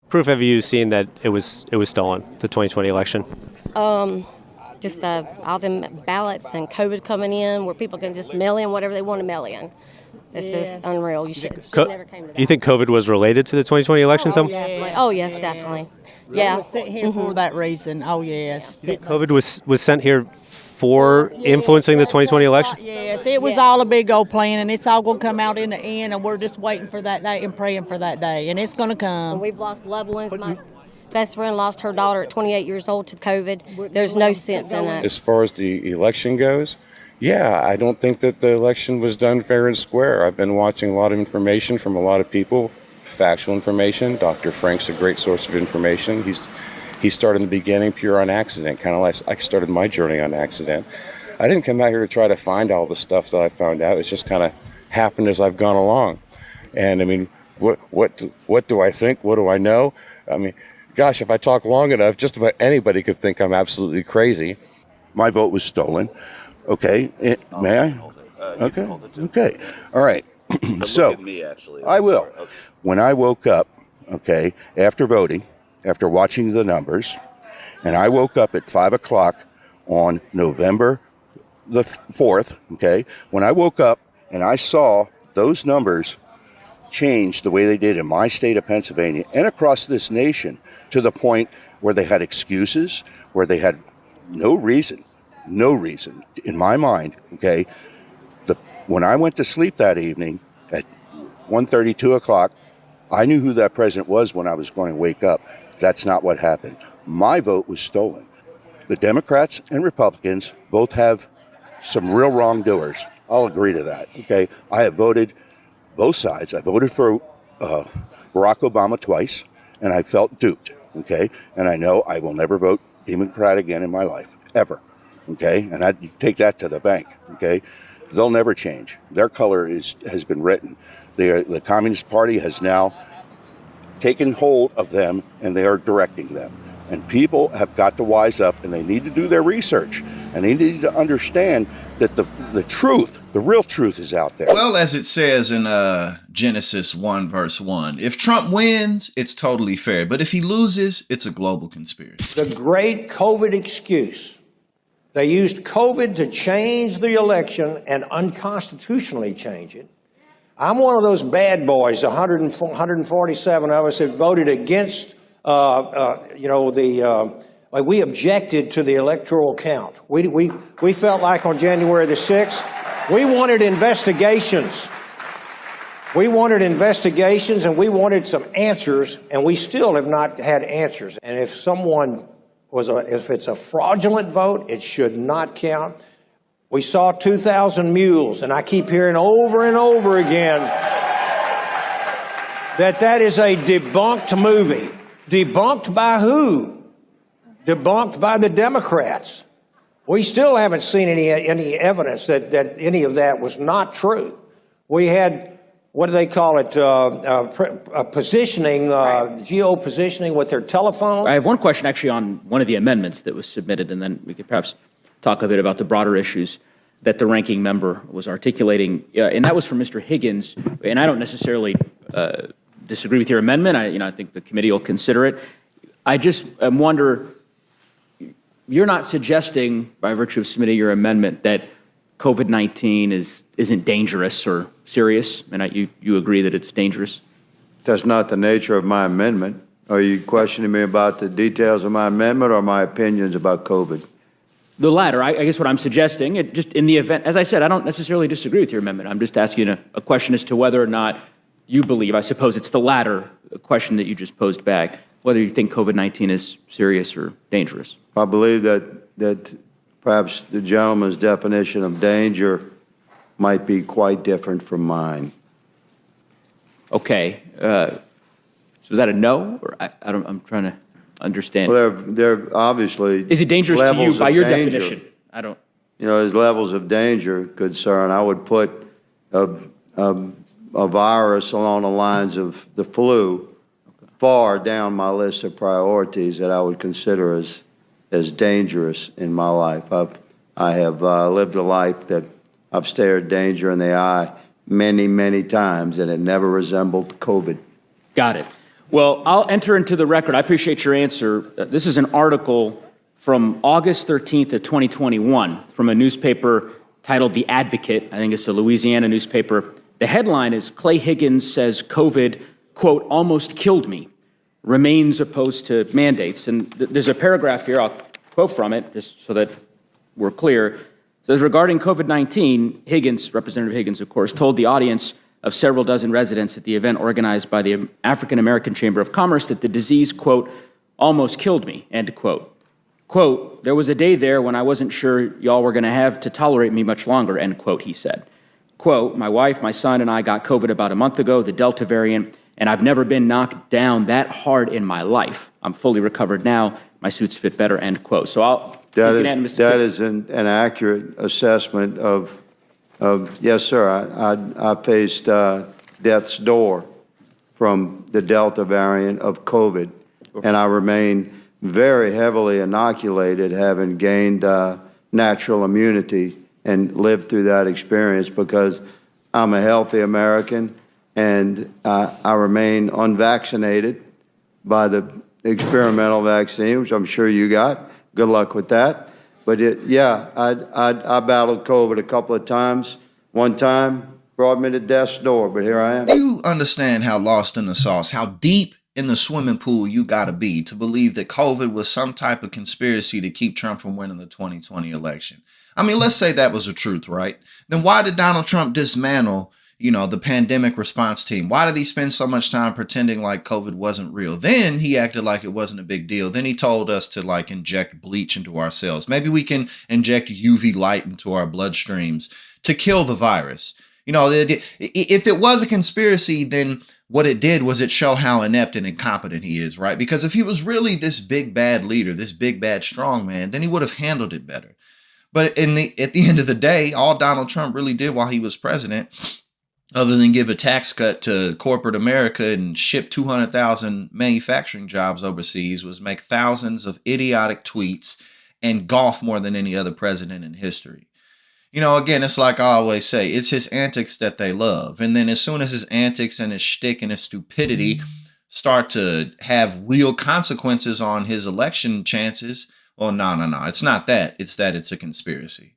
proof have you seen that it was stolen, the 2020 election? Just all them ballots and COVID coming in where people can just mail in whatever they want to mail in. It's just unreal. You should never came to that. You think COVID was related to the 2020 election? Oh, yes, definitely. Yeah. It was sent here for that reason. Oh, yes. COVID was sent here for influencing the 2020 election? Yes, it was all a big old plan, and it's all going to come out in the end, and we're just waiting for that day and praying for that day, and it's going to come. And we've lost loved ones. My best friend lost her daughter at 28 years old to COVID. There's no sense in that. As far as the election goes, yeah, I don't think that the election was done fair and square. I've been watching a lot of information from a lot of people, factual information. Dr. Frank's a great source of information. He started in the beginning pure on accident, kind of like I started my journey on accident. I didn't come out here to try to find all the stuff that I found out. It's just kind of happened as I've gone along. And I mean, what do I think? What do I know? I mean, gosh, if I talk long enough, just about anybody could think I'm absolutely crazy. My vote was stolen. Okay, may I? Okay, okay, all right. So, I will. When I woke up, okay, after voting, after watching the numbers, and I woke up at 5 o'clock on November the 4th, okay, when I woke up and I saw those numbers change the way they did in my state of Pennsylvania and across this nation to the point where they had excuses, where they had no reason in my mind, okay, when I went to sleep that evening at 1:30, 2 o'clock, I knew who that president was when I was going to wake up. That's not what happened. My vote was stolen. The Democrats and Republicans both have some real wrongdoers. I'll agree to that, okay? I have voted both sides. I voted for Barack Obama twice, and I felt duped, okay? And I know I will never vote Democrat again in my life, ever, okay? And I take that to the bank, okay? They'll never change. Their color has been written. The Communist Party has now taken hold of them, and they are directing them. And people have got to wise up, and they need to do their research, and they need to understand that the truth, the real truth, is out there. Well, as it says in Genesis 1, verse 1, if Trump wins, it's totally fair. But if he loses, it's a global conspiracy. The great COVID excuse. They used COVID to change the election and unconstitutionally change it. I'm one of those bad boys, 147 of us that voted against, we objected to the electoral count. We felt like on January the 6th, we wanted investigations. We wanted investigations and we wanted some answers, and we still have not had answers. And if if it's a fraudulent vote, it should not count. We saw 2,000 mules, and I keep hearing over and over again that is a debunked movie. Debunked by who? Debunked by the Democrats. We still haven't seen any evidence that any of that was not true. We had, what do they call it, positioning, geo-positioning with their telephone. I have one question actually on one of the amendments that was submitted, and then we could perhaps talk a bit about the broader issues that the ranking member was articulating, and that was from Mr. Higgins. And I don't necessarily disagree with your amendment. I think the committee will consider it. I just wonder, you're not suggesting, by virtue of submitting your amendment, that COVID-19 isn't dangerous or serious, and you agree that it's dangerous? That's not the nature of my amendment. Are you questioning me about the details of my amendment or my opinions about COVID? The latter. I guess what I'm suggesting, just in the event, as I said, I don't necessarily disagree with your amendment. I'm just asking a question as to whether or not you believe, I suppose it's the latter question that you just posed back, whether you think COVID-19 is serious or dangerous. I believe that perhaps the gentleman's definition of danger might be quite different from mine. Okay. So is that a no? Or I'm trying to understand. Well, there obviously is it dangerous to you by your definition? I don't. There's levels of danger, good sir, and I would put a virus along the lines of the flu far down my list of priorities that I would consider as dangerous in my life. I have lived a life that I've stared danger in the eye many, many times, and it never resembled COVID. Got it. Well, I'll enter into the record. I appreciate your answer. This is an article from August 13th of 2021 from a newspaper titled The Advocate. I think it's a Louisiana newspaper. The headline is Clay Higgins says COVID, quote, almost killed me, remains opposed to mandates. And there's a paragraph here, I'll quote from it just so that we're clear. It says, regarding COVID-19, Higgins, Representative Higgins, of course, told the audience of several dozen residents at the event organized by the African American Chamber of Commerce that the disease, quote, almost killed me, end quote. Quote, there was a day there when I wasn't sure y'all were going to have to tolerate me much longer, end quote, he said. Quote, my wife, my son, and I got COVID about a month ago, the Delta variant, and I've never been knocked down that hard in my life. I'm fully recovered now. My suits fit better, end quote. So I'll... That is an accurate assessment of yes, sir, I faced death's door from the Delta variant of COVID, and I remain very heavily inoculated, having gained natural immunity and lived through that experience because I'm a healthy American and I remain unvaccinated by the experimental vaccine, which I'm sure you got. Good luck with that. But I battled COVID a couple of times. One time brought me to death's door, but here I am. Do you understand how lost in the sauce, how deep in the swimming pool you gotta be to believe that COVID was some type of conspiracy to keep Trump from winning the 2020 election? I mean, let's say that was the truth, right? Then why did Donald Trump dismantle, the pandemic response team? Why did he spend so much time pretending like COVID wasn't real? Then he acted like it wasn't a big deal. Then he told us to inject bleach into our cells. Maybe we can inject UV light into our bloodstreams to kill the virus. If it was a conspiracy, then what it did was it show how inept and incompetent he is, right? Because if he was really this big bad leader, this big bad strong man, then he would have handled it better. But at the end of the day, all Donald Trump really did while he was president, other than give a tax cut to corporate America and ship 200,000 manufacturing jobs overseas, was make thousands of idiotic tweets and golf more than any other president in history. Again, it's like I always say, it's his antics that they love. And then as soon as his antics and his shtick and his stupidity start to have real consequences on his election chances, well, no. It's not that. It's that it's a conspiracy.